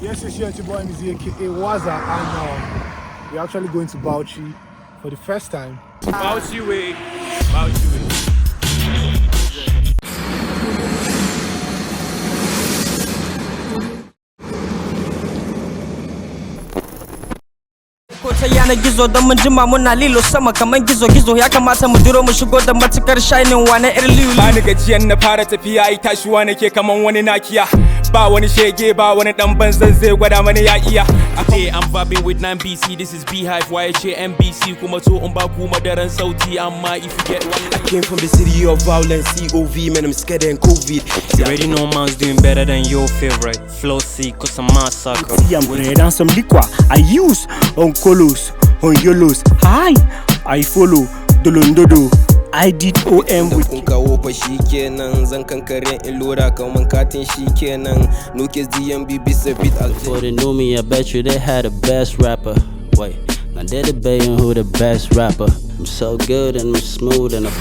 Yes, it's your boy Mizi aka Waza, and we're actually going to Bauchi for the first time. Bauchi way. Bauchi way. Ko ta yana gizo don mun jima muna lilo sama kaman gizo-gizo ya kamata mu duro mu shigo da matukar shining wa na yar lilu. Ba ni gajiyan na fara tafiya ai tashiwa nake kaman wani nakiya. Ba wani shege ba wani dan banzan zai gwada mani ya iya. Hey, I'm vibing with 9BC, this is BEEHIVE, YHA MBC. Kuma to in ba ku madaran sauti amma if you get one. I came from the city of violence, COV, man I'm scared and COVID. You already know man's doing better than your favorite. Flow C, cause I'm a sucker. See I'm bread and some liquor I use on colos, on yolos. Hi, I follow Dolondodo. I did OM with kun kawo fa shikenan zan kankare in lura kaman katin shikenan no case DMB bisa beat before they knew me I bet you they had the best rapper. Wait, now they're debating who the best rapper. I'm so good and I'm smooth and I'm